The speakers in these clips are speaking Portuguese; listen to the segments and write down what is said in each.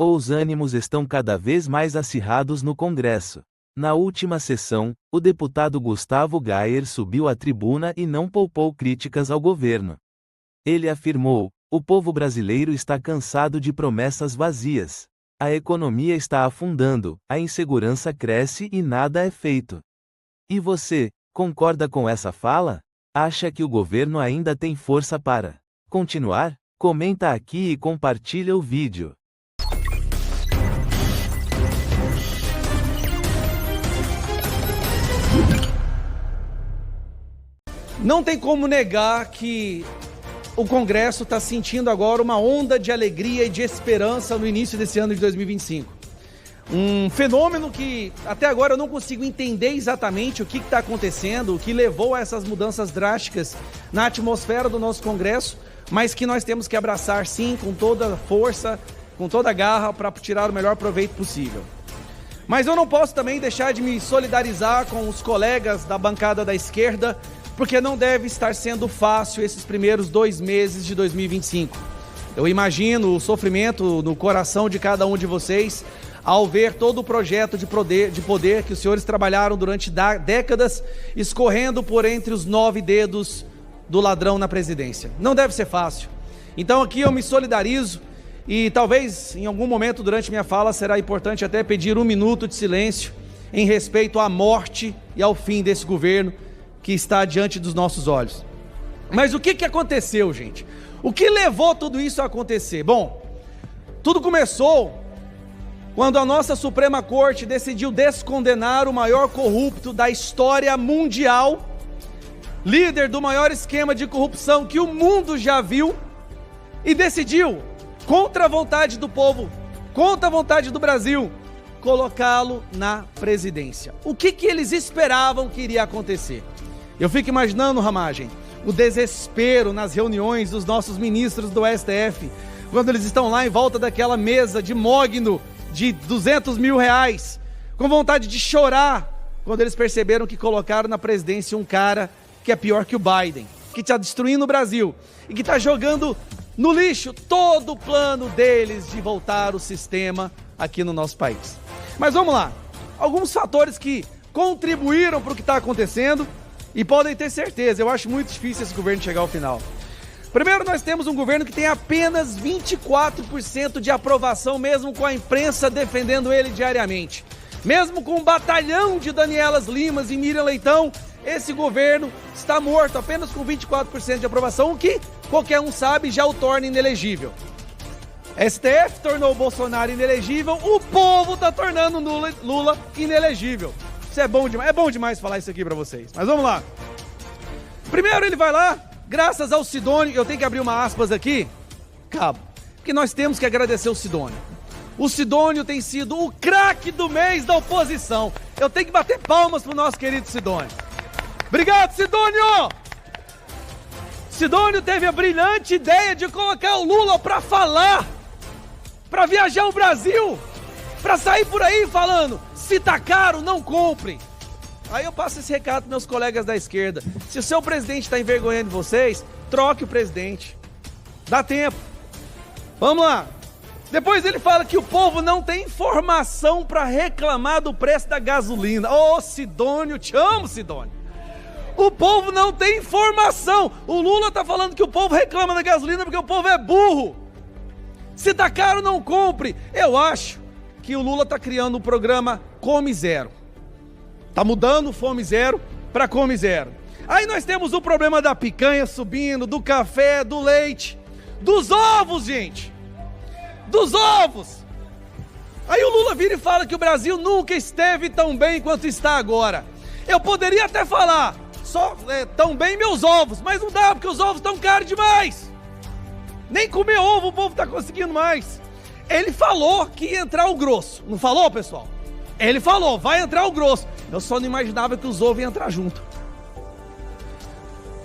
Os ânimos estão cada vez mais acirrados no Congresso. Na última sessão, o deputado Gustavo Gayer subiu à tribuna e não poupou críticas ao governo. Ele afirmou: o povo brasileiro está cansado de promessas vazias. A economia está afundando, a insegurança cresce e nada é feito. E você, concorda com essa fala? Acha que o governo ainda tem força para continuar? Comenta aqui e compartilha o vídeo. Não tem como negar que o Congresso está sentindo agora uma onda de alegria e de esperança no início desse ano de 2025. Um fenômeno que até agora eu não consigo entender exatamente o que está acontecendo, o que levou a essas mudanças drásticas na atmosfera do nosso Congresso, mas que nós temos que abraçar sim, com toda a força, com toda a garra, para tirar o melhor proveito possível. Mas eu não posso também deixar de me solidarizar com os colegas da bancada da esquerda, porque não deve estar sendo fácil esses primeiros 2 meses de 2025. Eu imagino o sofrimento no coração de cada um de vocês ao ver todo o projeto de poder que os senhores trabalharam durante décadas escorrendo por entre os 9 dedos do ladrão na presidência. Não deve ser fácil. Então aqui eu me solidarizo e talvez em algum momento durante minha fala será importante até pedir 1 minuto de silêncio em respeito à morte e ao fim desse governo que está diante dos nossos olhos. Mas o que aconteceu, gente? O que levou tudo isso a acontecer? Bom, tudo começou quando a nossa Suprema Corte decidiu descondenar o maior corrupto da história mundial, líder do maior esquema de corrupção que o mundo já viu, e decidiu, contra a vontade do povo, contra a vontade do Brasil, colocá-lo na presidência. O que eles esperavam que iria acontecer? Eu fico imaginando, Ramagem, o desespero nas reuniões dos nossos ministros do STF, quando eles estão lá em volta daquela mesa de mogno de 200 mil reais, com vontade de chorar, quando eles perceberam que colocaram na presidência um cara que é pior que o Biden, que está destruindo o Brasil e que está jogando no lixo todo o plano deles de voltar o sistema aqui no nosso país. Mas vamos lá, alguns fatores que contribuíram para o que está acontecendo e podem ter certeza, eu acho muito difícil esse governo chegar ao final. Primeiro, nós temos um governo que tem apenas 24% de aprovação, mesmo com a imprensa defendendo ele diariamente. Mesmo com um batalhão de Danielas Limas e Miriam Leitão, esse governo está morto apenas com 24% de aprovação, o que qualquer um sabe já o torna inelegível. STF tornou o Bolsonaro inelegível, o povo está tornando Lula inelegível. Isso é bom demais falar isso aqui para vocês. Mas vamos lá. Primeiro ele vai lá, graças ao Sidônio, eu tenho que abrir uma aspas aqui, cabo, porque nós temos que agradecer o Sidônio. O Sidônio tem sido o craque do mês da oposição. Eu tenho que bater palmas pro nosso querido Sidônio. Obrigado, Sidônio! Sidônio teve a brilhante ideia de colocar o Lula para falar, para viajar o Brasil, para sair por aí falando, se tá caro, não compre. Aí eu passo esse recado para meus colegas da esquerda. Se o seu presidente está envergonhando vocês, troque o presidente. Dá tempo. Vamos lá. Depois ele fala que o povo não tem informação para reclamar do preço da gasolina. Ô, Sidônio, te amo, Sidônio. O povo não tem informação. O Lula está falando que o povo reclama da gasolina porque o povo é burro. Se tá caro, não compre. Eu acho que o Lula está criando um programa Come Zero. Tá mudando Fome Zero para Come Zero. Aí nós temos o problema da picanha subindo, do café, do leite, dos ovos, gente. Dos ovos. Aí o Lula vira e fala que o Brasil nunca esteve tão bem quanto está agora. Eu poderia até falar, tão bem meus ovos, mas não dá, porque os ovos estão caros demais. Nem comer ovo o povo está conseguindo mais. Ele falou que ia entrar o grosso. Não falou, pessoal? Ele falou, vai entrar o grosso. Eu só não imaginava que os ovos iam entrar junto.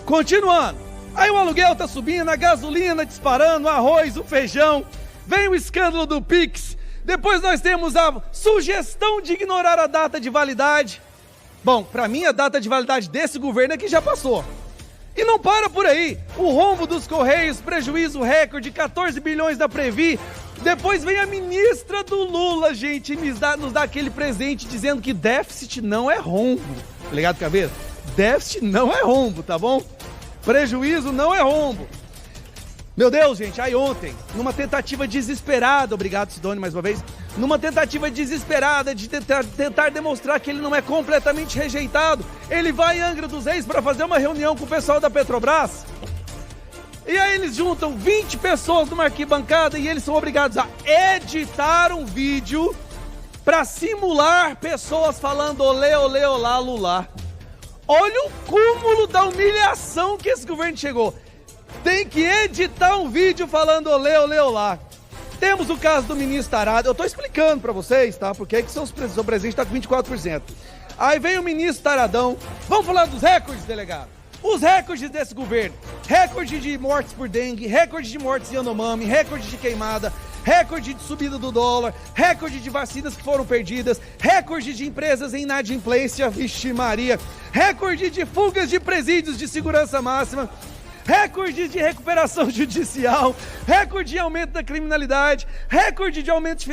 Continuando. Aí o aluguel tá subindo, a gasolina disparando, o arroz, o feijão. Vem o escândalo do Pix. Depois nós temos a sugestão de ignorar a data de validade. Bom, para mim a data de validade desse governo é que já passou. E não para por aí. O rombo dos Correios, prejuízo recorde, 14 bilhões da Previ, Depois vem a ministra do Lula, gente, e nos dá aquele presente dizendo que déficit não é rombo. Tá ligado, cabeça? Déficit não é rombo, tá bom? Prejuízo não é rombo. Meu Deus, gente, aí ontem, numa tentativa desesperada, obrigado Sidone mais uma vez, numa tentativa desesperada de tentar demonstrar que ele não é completamente rejeitado, ele vai em Angra dos Reis para fazer uma reunião com o pessoal da Petrobras. E aí eles juntam 20 pessoas numa arquibancada e eles são obrigados a editar um vídeo para simular pessoas falando olê, olê, olá, lulá. Olha o cúmulo da humilhação que esse governo chegou. Tem que editar um vídeo falando olê, olê, olá. Temos o caso do ministro Tarado. Eu tô explicando para vocês, tá? Porque aí que o presidente tá com 24%. Aí vem o ministro Taradão. Vamos falar dos recordes, delegado. Os recordes desse governo. Recorde de mortes por dengue, recorde de mortes em Yanomami, recorde de queimada, recorde de subida do dólar, recorde de vacinas que foram perdidas, recorde de empresas em inadimplência, vixe Maria, recorde de fugas de presídios de segurança máxima, recorde de recuperação judicial, recorde de aumento da criminalidade, recorde de aumento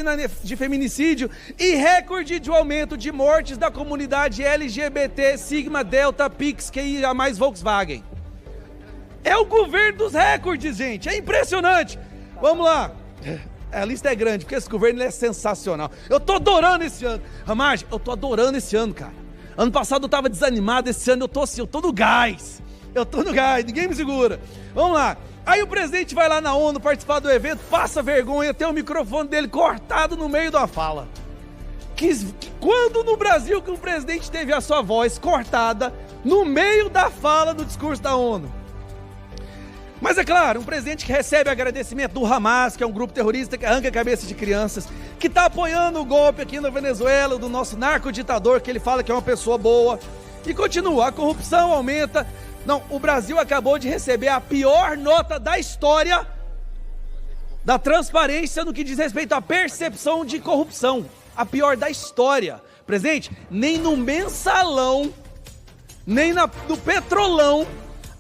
de feminicídio e recorde de aumento de mortes da comunidade LGBT, Sigma, Delta, Pix, QIA+, Volkswagen. É o governo dos recordes, gente, é impressionante. Vamos lá. A lista é grande, porque esse governo é sensacional. Eu tô adorando esse ano. Ramage, eu tô adorando esse ano, cara. Ano passado eu tava desanimado, esse ano eu tô assim, eu tô no gás. Eu tô no gás, ninguém me segura. Vamos lá. Aí o presidente vai lá na ONU participar do evento, passa vergonha, tem o microfone dele cortado no meio da fala. Quando no Brasil que o presidente teve a sua voz cortada no meio da fala do discurso da ONU? Mas é claro, um presidente que recebe agradecimento do Hamas, que é um grupo terrorista que arranca a cabeça de crianças, que está apoiando o golpe aqui na Venezuela, do nosso narcoditador, que ele fala que é uma pessoa boa, e continua, a corrupção aumenta. Não, o Brasil acabou de receber a pior nota da história da transparência no que diz respeito à percepção de corrupção. A pior da história. Presidente, nem no mensalão, nem no petrolão,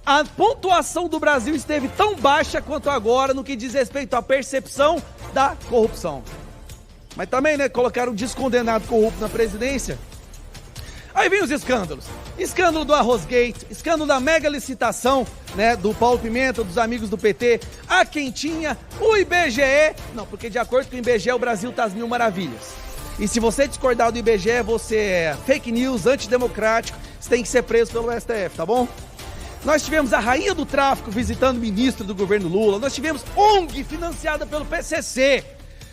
a pontuação do Brasil esteve tão baixa quanto agora no que diz respeito à percepção da corrupção. Mas também, né, colocaram um descondenado corrupto na presidência. Aí vem os escândalos. Escândalo do Arrosgate, escândalo da mega licitação, né, do Paulo Pimenta, dos amigos do PT, a Quentinha, o IBGE. Não, porque de acordo com o IBGE, o Brasil tá às mil maravilhas. E se você discordar do IBGE, você é fake news, antidemocrático, você tem que ser preso pelo STF, tá bom? Nós tivemos a rainha do tráfico visitando o ministro do governo Lula, nós tivemos ONG financiada pelo PCC,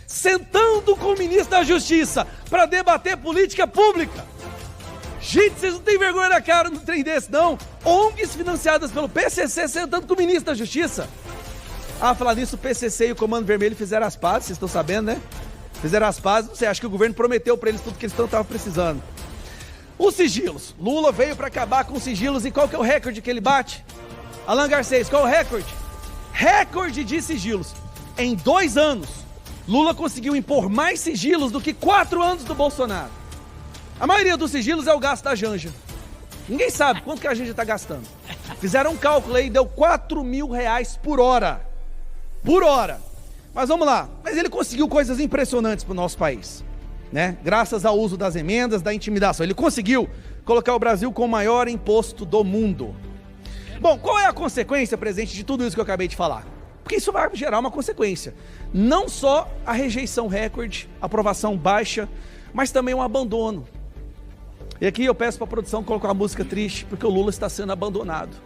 sentando com o ministro da Justiça para debater política pública. Gente, vocês não têm vergonha na cara no trem desse, não? ONGs financiadas pelo PCC sentando com o ministro da Justiça. Ah, falar nisso, o PCC e o Comando Vermelho fizeram as pazes, vocês estão sabendo, né? Fizeram as pazes, não sei, acho que o governo prometeu para eles tudo que eles estavam precisando. Os sigilos. Lula veio para acabar com os sigilos e qual que é o recorde que ele bate? Alan Garcês, qual é o recorde? Recorde de sigilos. Em 2 anos, Lula conseguiu impor mais sigilos do que 4 anos do Bolsonaro. A maioria dos sigilos é o gasto da Janja. Ninguém sabe quanto que a Janja está gastando. Fizeram um cálculo aí, deu R$4.000 por hora. Por hora. Mas vamos lá. Mas ele conseguiu coisas impressionantes para o nosso país, né? Graças ao uso das emendas, da intimidação. Ele conseguiu colocar o Brasil com o maior imposto do mundo. Bom, qual é a consequência, presidente, de tudo isso que eu acabei de falar? Porque isso vai gerar uma consequência. Não só a rejeição recorde, aprovação baixa, mas também um abandono. E aqui eu peço para a produção colocar uma música triste, porque o Lula está sendo abandonado.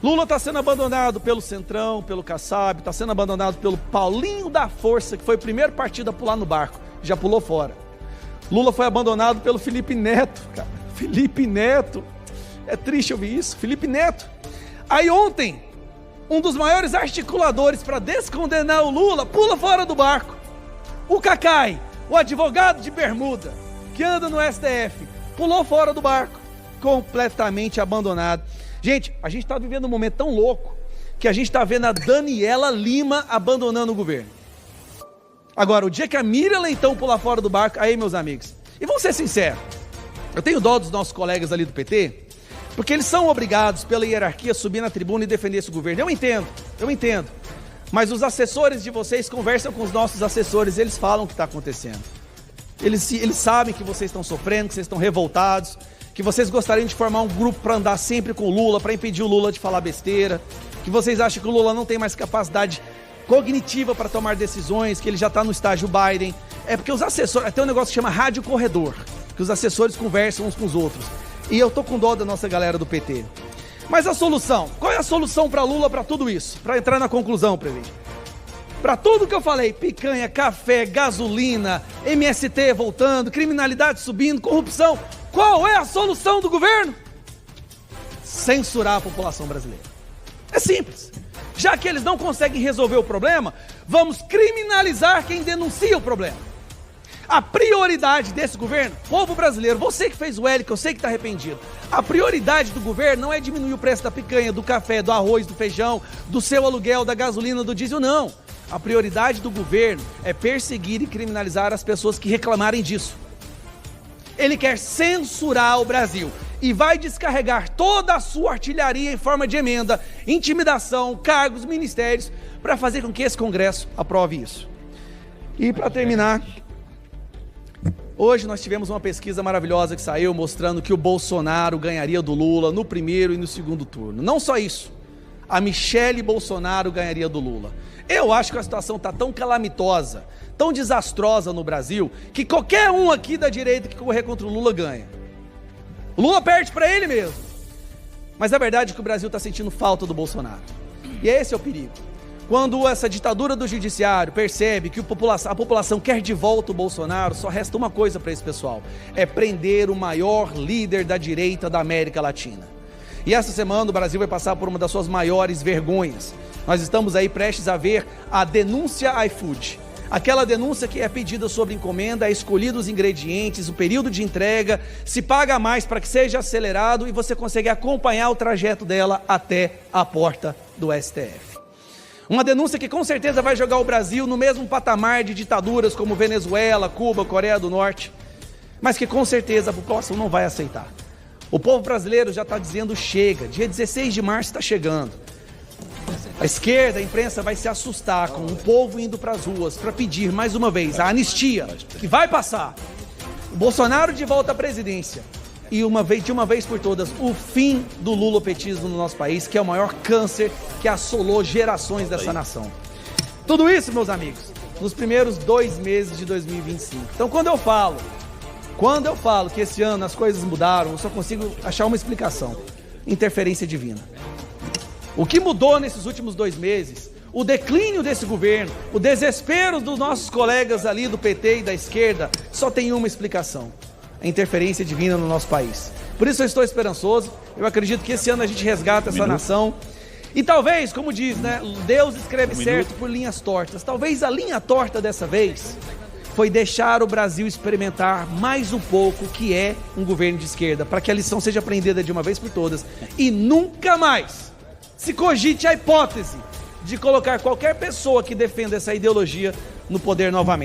Lula está sendo abandonado pelo Centrão, pelo Kassab, está sendo abandonado pelo Paulinho da Força, que foi o primeiro partido a pular no barco, já pulou fora. Lula foi abandonado pelo Felipe Neto, cara. Felipe Neto, é triste ouvir isso, Felipe Neto. Aí ontem, um dos maiores articuladores para descondenar o Lula, pula fora do barco. O Cacai, o advogado de bermuda, que anda no STF, pulou fora do barco, completamente abandonado. Gente, a gente está vivendo um momento tão louco, que a gente está vendo a Daniela Lima abandonando o governo. Agora, o dia que a Miriam Leitão pular fora do barco, aí, meus amigos, e vamos ser sinceros, eu tenho dó dos nossos colegas ali do PT, porque eles são obrigados pela hierarquia a subir na tribuna e defender esse governo. Eu entendo. Mas os assessores de vocês conversam com os nossos assessores, eles falam o que está acontecendo. Eles sabem que vocês estão sofrendo, que vocês estão revoltados, que vocês gostariam de formar um grupo para andar sempre com o Lula, para impedir o Lula de falar besteira, que vocês acham que o Lula não tem mais capacidade cognitiva para tomar decisões, que ele já está no estágio Biden. É porque os assessores, tem um negócio que chama rádio corredor, que os assessores conversam uns com os outros. E eu tô com dó da nossa galera do PT. Mas a solução, qual é a solução para Lula para tudo isso? Para entrar na conclusão, presidente. Para tudo que eu falei, picanha, café, gasolina, MST voltando, criminalidade subindo, corrupção, qual é a solução do governo? Censurar a população brasileira. É simples. Já que eles não conseguem resolver o problema, vamos criminalizar quem denuncia o problema. A prioridade desse governo, povo brasileiro, você que fez o L, que eu sei que está arrependido, a prioridade do governo não é diminuir o preço da picanha, do café, do arroz, do feijão, do seu aluguel, da gasolina, do diesel, não. A prioridade do governo é perseguir e criminalizar as pessoas que reclamarem disso. Ele quer censurar o Brasil e vai descarregar toda a sua artilharia em forma de emenda, intimidação, cargos, ministérios, para fazer com que esse Congresso aprove isso. E para terminar, hoje nós tivemos uma pesquisa maravilhosa que saiu mostrando que o Bolsonaro ganharia do Lula no primeiro e no segundo turno. Não só isso, a Michele Bolsonaro ganharia do Lula. Eu acho que a situação está tão calamitosa, tão desastrosa no Brasil, que qualquer um aqui da direita que correr contra o Lula ganha. O Lula perde para ele mesmo. Mas a verdade é que o Brasil está sentindo falta do Bolsonaro. E esse é o perigo. Quando essa ditadura do judiciário percebe que a população quer de volta o Bolsonaro, só resta uma coisa para esse pessoal: é prender o maior líder da direita da América Latina. E essa semana o Brasil vai passar por uma das suas maiores vergonhas. Nós estamos aí prestes a ver a denúncia iFood. Aquela denúncia que é pedida sobre encomenda, é escolhido os ingredientes, o período de entrega, se paga mais para que seja acelerado e você consegue acompanhar o trajeto dela até a porta do STF. Uma denúncia que com certeza vai jogar o Brasil no mesmo patamar de ditaduras como Venezuela, Cuba, Coreia do Norte, mas que com certeza a população não vai aceitar. O povo brasileiro já está dizendo chega, dia 16 de março está chegando. A esquerda, a imprensa vai se assustar com o povo indo para as ruas para pedir mais uma vez a anistia, que vai passar, o Bolsonaro de volta à presidência e de uma vez por todas o fim do lulopetismo no nosso país, que é o maior câncer que assolou gerações dessa nação. Tudo isso, meus amigos, nos primeiros 2 meses de 2025. Então quando eu falo que esse ano as coisas mudaram, eu só consigo achar uma explicação: interferência divina. O que mudou nesses últimos 2 meses, o declínio desse governo, o desespero dos nossos colegas ali do PT e da esquerda, só tem uma explicação: a interferência divina no nosso país. Por isso eu estou esperançoso, eu acredito que esse ano a gente resgata essa nação. E talvez, como diz, né, Deus escreve certo por linhas tortas. Talvez a linha torta dessa vez foi deixar o Brasil experimentar mais um pouco o que é um governo de esquerda, para que a lição seja aprendida de uma vez por todas e nunca mais se cogite a hipótese de colocar qualquer pessoa que defenda essa ideologia no poder novamente.